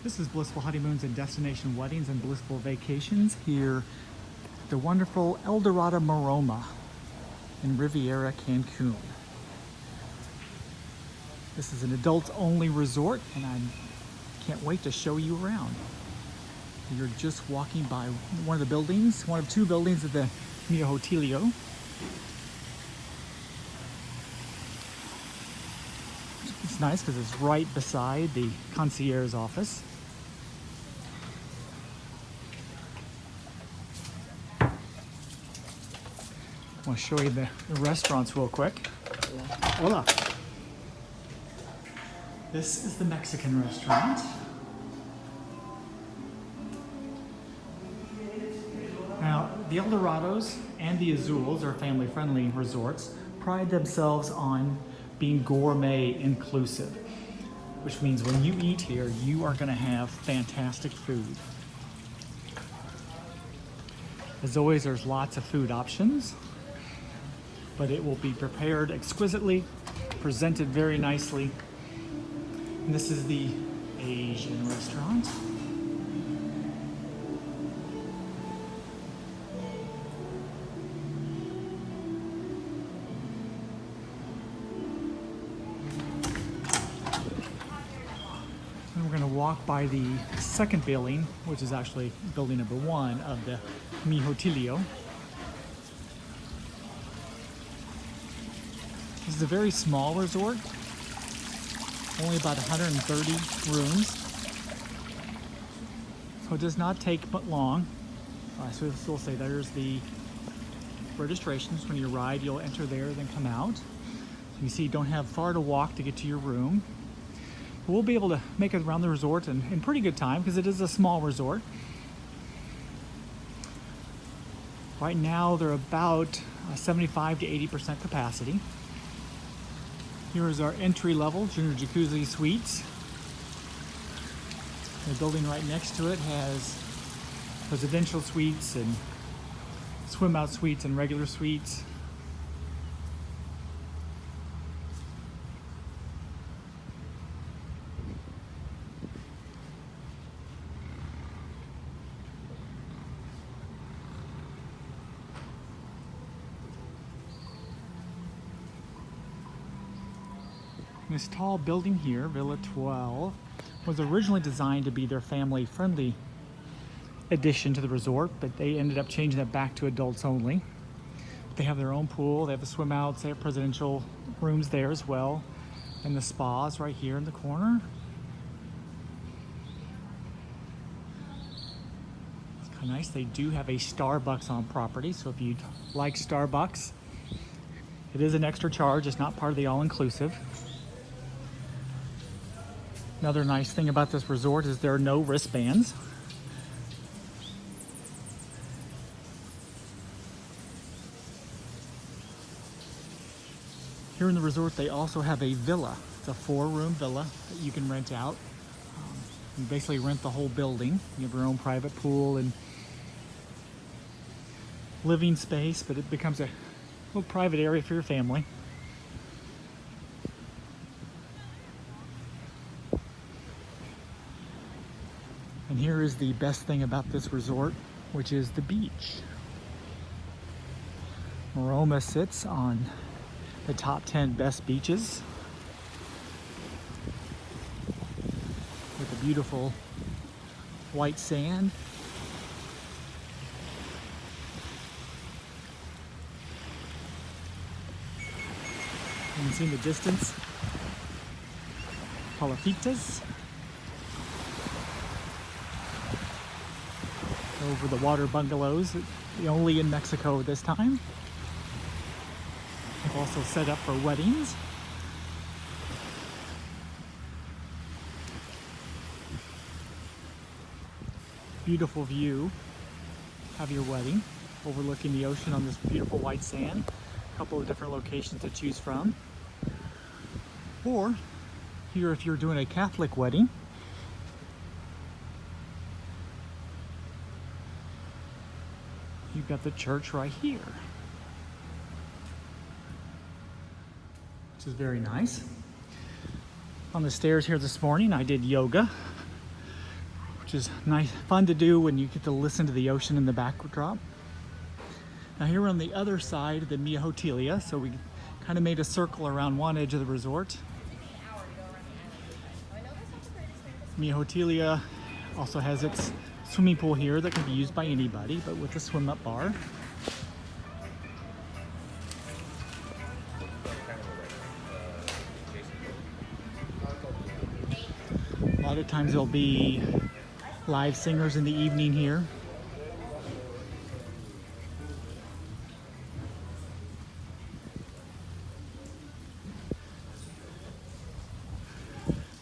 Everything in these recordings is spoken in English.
This is Blissful Honeymoons and Destination Weddings and Blissful Vacations here at the wonderful Dorado Maroma in Riviera, Cancun. This is an adults-only resort, and I can't wait to show you around. You're just walking by one of the buildings, one of two buildings of the Mio Hotelio. It's nice because it's right beside the concierge office. I want to show you the restaurants real quick. Hola. This is the Mexican restaurant. Now, the Eldorados and the Azules, our family-friendly resorts, pride themselves on being gourmet inclusive, which means when you eat here, you are going to have fantastic food. As always, there's lots of food options, but it will be prepared exquisitely, presented very nicely. And this is the Asian restaurant. And we're going to walk by the second building, which is actually building number one of the Mi Hotelio. This is a very small resort, only about 130 rooms, so it does not take but long. So we'll say there's the registrations. When you arrive, you'll enter there, then come out. So you see you don't have far to walk to get to your room. But we'll be able to make it around the resort in pretty good time because it is a small resort. Right now they're about 75 to 80% capacity. Here is our entry-level junior jacuzzi suites. The building right next to it has residential suites and swim-out suites and regular suites. This tall building here, Villa 12, was originally designed to be their family-friendly addition to the resort, but they ended up changing it back to adults only. They have their own pool, they have the swim outs, they have presidential rooms there as well, and the spas right here in the corner. It's kind of nice. They do have a Starbucks on property, so if you like Starbucks, it is an extra charge. It's not part of the all-inclusive. Another nice thing about this resort is there are no wristbands. Here in the resort, they also have a villa. It's a 4-room villa that you can rent out. You basically rent the whole building. You have your own private pool and living space, but it becomes a little private area for your family. And here is the best thing about this resort, which is the beach. Maroma sits on the top 10 best beaches with the beautiful white sand. You can see in the distance Palafitas. Over the water bungalows, only in Mexico this time. Also set up for weddings. Beautiful view. Have your wedding overlooking the ocean on this beautiful white sand. A couple of different locations to choose from. Or here, if you're doing a Catholic wedding, you've got the church right here, which is very nice. On the stairs here this morning, I did yoga. which is nice, fun to do when you get to listen to the ocean in the backdrop. Now here we're on the other side of the Mia Hotelia, so we kind of made a circle around one edge of the resort. Mia Hotelia also has its swimming pool here that can be used by anybody, but with a swim-up bar. A lot of times there'll be live singers in the evening here.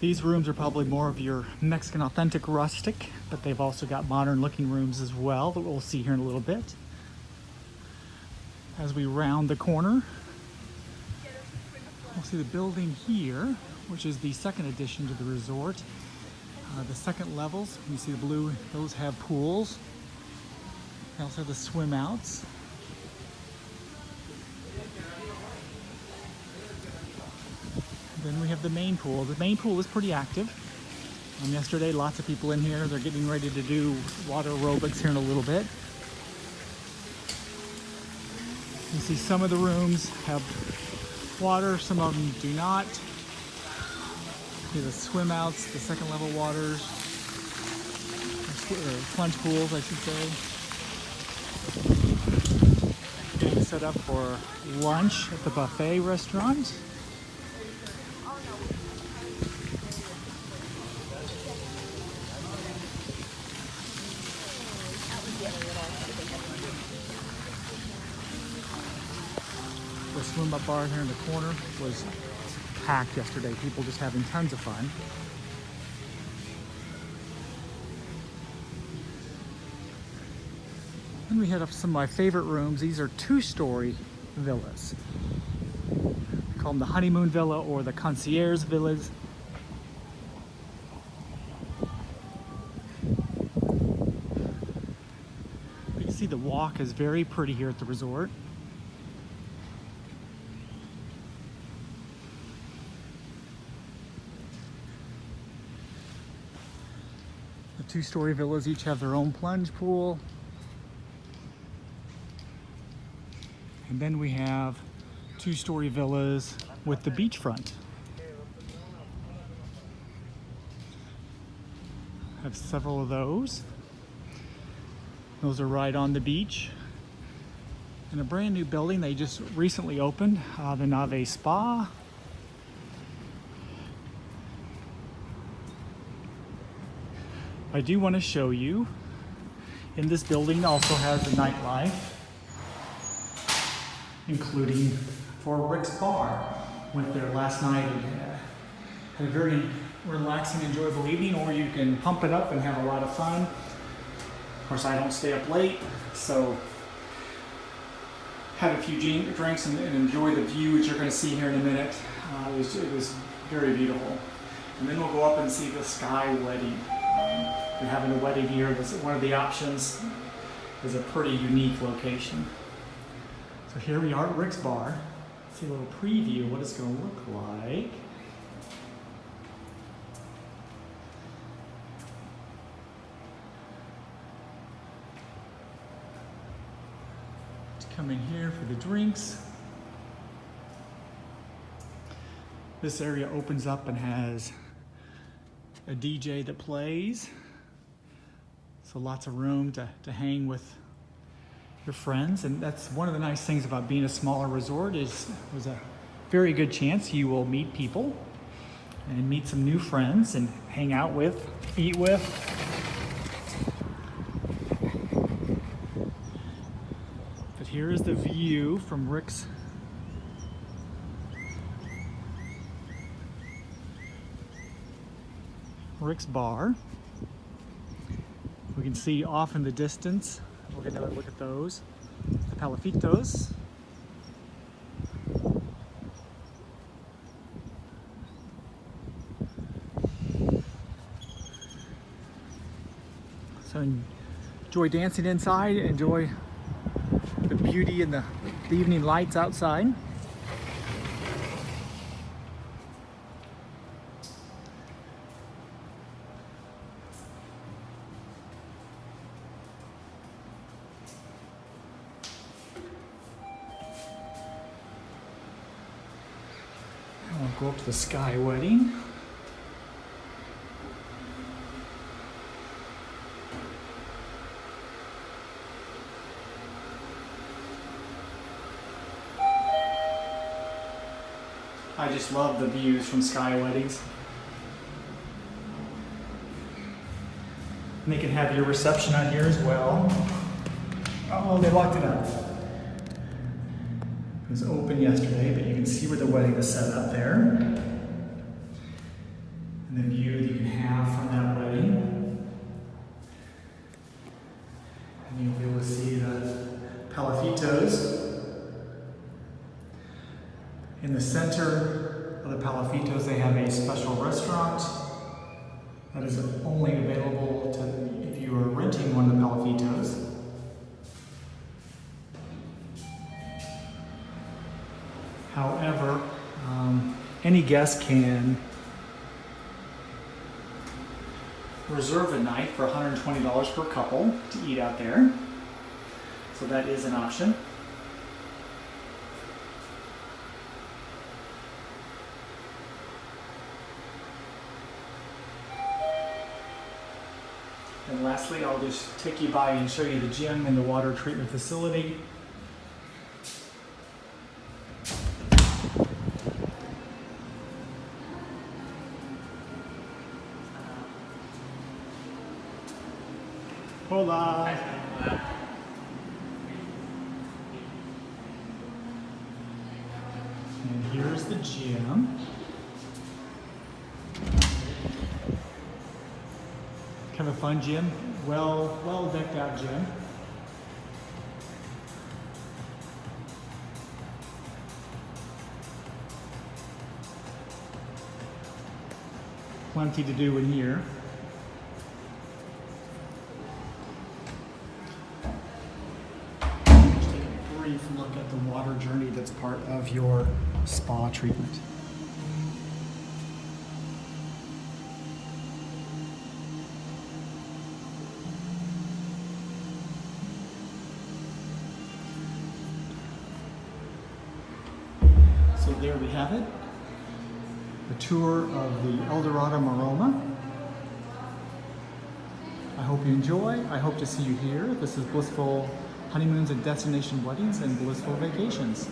These rooms are probably more of your Mexican authentic rustic, but they've also got modern looking rooms as well that we'll see here in a little bit. As we round the corner, we'll see the building here, which is the second addition to the resort. The second levels, you see the blue, those have pools. They also have the swim outs. Then we have the main pool. The main pool is pretty active. Yesterday, lots of people in here. They're getting ready to do water aerobics here in a little bit. You see some of the rooms have water, some of them do not. See the swim outs, the second level waters, plunge pools, I should say. Getting set up for lunch at the buffet restaurant. The swim-up bar here in the corner was packed yesterday. People just having tons of fun. Then we head up to some of my favorite rooms. These are two-story villas. We call them the Honeymoon Villa or the Concierge Villas. You can see the walk is very pretty here at the resort. Two-story villas each have their own plunge pool. And then we have two-story villas with the beachfront. Have several of those. Those are right on the beach. In a brand new building they just recently opened, the Nave Spa. I do want to show you, in this building also has a nightlife, including for Rick's Bar. Went there last night and had a very relaxing, enjoyable evening, or you can pump it up and have a lot of fun. Of course, I don't stay up late, so have a few drinks and enjoy the view, which you're going to see here in a minute. It was very beautiful. And then we'll go up and see the Sky Wedding. We're having a wedding here. This is one of the options. Is a pretty unique location. So here we are at Rick's Bar. Let's see a little preview of what it's going to look like. Let's come in here for the drinks. This area opens up and has a DJ that plays. So lots of room to hang with your friends. And that's one of the nice things about being a smaller resort is there's a very good chance you will meet people and meet some new friends and hang out with, eat with. But here is the view from Rick's Bar. We can see off in the distance, we'll get another look at those, the Palafitos. So enjoy dancing inside, enjoy the beauty and the evening lights outside. go up to the sky wedding. I just love the views from sky weddings. And they can have your reception out here as well. Oh, they locked it up. It was open yesterday, but you can see where the wedding is set up there. And the view that you can have from that wedding. And you'll be able to see the palafitos. In the center of the palafitos, they have a special restaurant that is only available to if you are renting one of the palafitos. However, any guest can reserve a night for $120 per couple to eat out there. So that is an option. And lastly, I'll just take you by and show you the gym and the water treatment facility. Hola! And here's the gym. Kind of a fun gym, well decked out gym. Plenty to do in here. Just take a brief look at the water journey that's part of your spa treatment. So there we have it, the tour of the Dorado Maroma. I hope you enjoy. I hope to see you here. This is Blissful Honeymoons and Destination Weddings and Blissful Vacations.